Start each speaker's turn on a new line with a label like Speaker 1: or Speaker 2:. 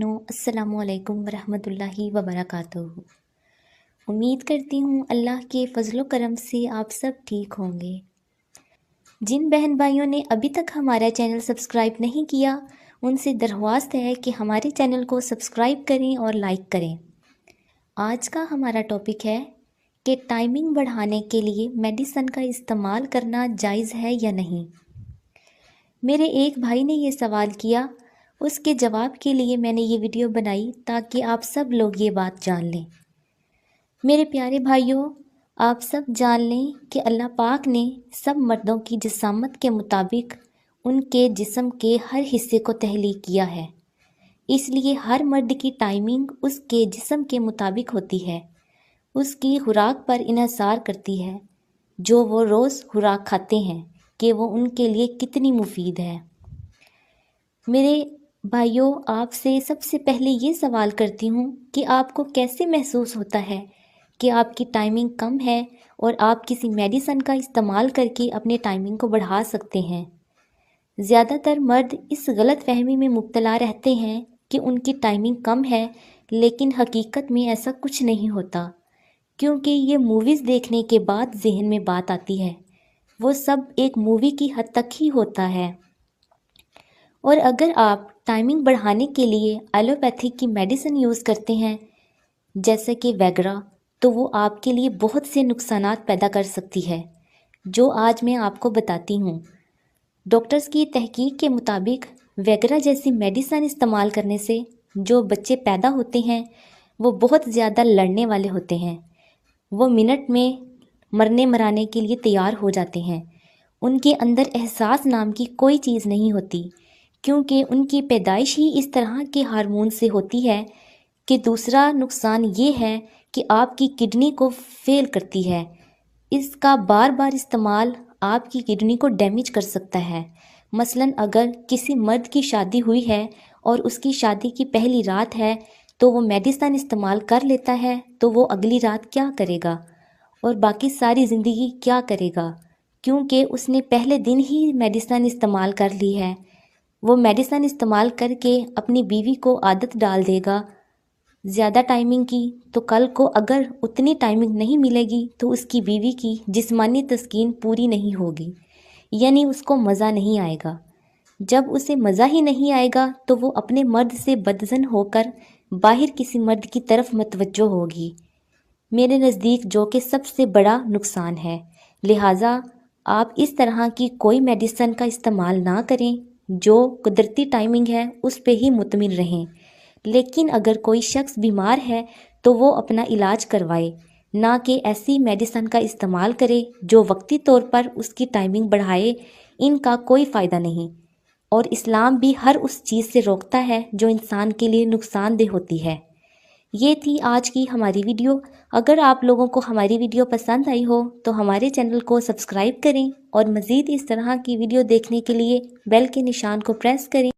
Speaker 1: बहनों, अस्सलामु अलैकुम वरहमतुल्लाहि वबरकातुहू। उम्मीद करती हूँ अल्लाह के फ़ज़्ल व करम से आप सब ठीक होंगे। जिन बहन भाइयों ने अभी तक हमारा चैनल सब्सक्राइब नहीं किया, उनसे दरख्वास्त है कि हमारे चैनल को सब्सक्राइब करें और लाइक करें। आज का हमारा टॉपिक है कि टाइमिंग बढ़ाने के लिए मेडिसिन का इस्तेमाल करना जायज़ है या नहीं। मेरे एक भाई ने ये सवाल किया, उसके जवाब के लिए मैंने ये वीडियो बनाई ताकि आप सब लोग ये बात जान लें। मेरे प्यारे भाइयों, आप सब जान लें कि अल्लाह पाक ने सब मर्दों की जिसामत के मुताबिक उनके जिस्म के हर हिस्से को तहलीक किया है। इसलिए हर मर्द की टाइमिंग उसके जिस्म के मुताबिक होती है, उसकी खुराक पर इन्हसार करती है, जो वो रोज़ खुराक खाते हैं कि वो उनके लिए कितनी मुफीद है। मेरे भाइयों, आपसे सबसे पहले ये सवाल करती हूँ कि आपको कैसे महसूस होता है कि आपकी टाइमिंग कम है और आप किसी मेडिसिन का इस्तेमाल करके अपने टाइमिंग को बढ़ा सकते हैं। ज़्यादातर मर्द इस गलत फहमी में मुब्तला रहते हैं कि उनकी टाइमिंग कम है, लेकिन हकीकत में ऐसा कुछ नहीं होता, क्योंकि ये मूवीज़ देखने के बाद जहन में बात आती है। वो सब एक मूवी की हद तक ही होता है। और अगर आप टाइमिंग बढ़ाने के लिए एलोपैथिक की मेडिसिन यूज़ करते हैं, जैसे कि वैगरा, तो वो आपके लिए बहुत से नुकसानात पैदा कर सकती है, जो आज मैं आपको बताती हूँ। डॉक्टर्स की तहकीक के मुताबिक वैगरा जैसी मेडिसिन इस्तेमाल करने से जो बच्चे पैदा होते हैं वो बहुत ज़्यादा लड़ने वाले होते हैं। वो मिनट में मरने मराने के लिए तैयार हो जाते हैं। उनके अंदर एहसास नाम की कोई चीज़ नहीं होती, क्योंकि उनकी पैदाइश ही इस तरह के हार्मोन से होती है। कि दूसरा नुकसान ये है कि आपकी किडनी को फेल करती है। इसका बार बार इस्तेमाल आपकी किडनी को डैमेज कर सकता है। मसलन अगर किसी मर्द की शादी हुई है और उसकी शादी की पहली रात है, तो वो मेडिसिन इस्तेमाल कर लेता है, तो वो अगली रात क्या करेगा और बाकी सारी ज़िंदगी क्या करेगा, क्योंकि उसने पहले दिन ही मेडिसिन इस्तेमाल कर ली है। वो मेडिसिन इस्तेमाल करके अपनी बीवी को आदत डाल देगा ज़्यादा टाइमिंग की, तो कल को अगर उतनी टाइमिंग नहीं मिलेगी तो उसकी बीवी की जिस्मानी तस्कीन पूरी नहीं होगी, यानी उसको मज़ा नहीं आएगा। जब उसे मज़ा ही नहीं आएगा तो वो अपने मर्द से बदज़न होकर बाहर किसी मर्द की तरफ मतवज्जो होगी, मेरे नज़दीक, जो कि सबसे बड़ा नुकसान है। लिहाजा आप इस तरह की कोई मेडिसिन का इस्तेमाल ना करें। जो कुदरती टाइमिंग है उस पे ही मुतमिन रहें। लेकिन अगर कोई शख्स बीमार है तो वो अपना इलाज करवाए, ना कि ऐसी मेडिसिन का इस्तेमाल करे जो वक्ती तौर पर उसकी टाइमिंग बढ़ाए। इनका कोई फ़ायदा नहीं, और इस्लाम भी हर उस चीज़ से रोकता है जो इंसान के लिए नुकसानदेह होती है। ये थी आज की हमारी वीडियो। अगर आप लोगों को हमारी वीडियो पसंद आई हो तो हमारे चैनल को सब्सक्राइब करें और मज़ीद इस तरह की वीडियो देखने के लिए बेल के निशान को प्रेस करें।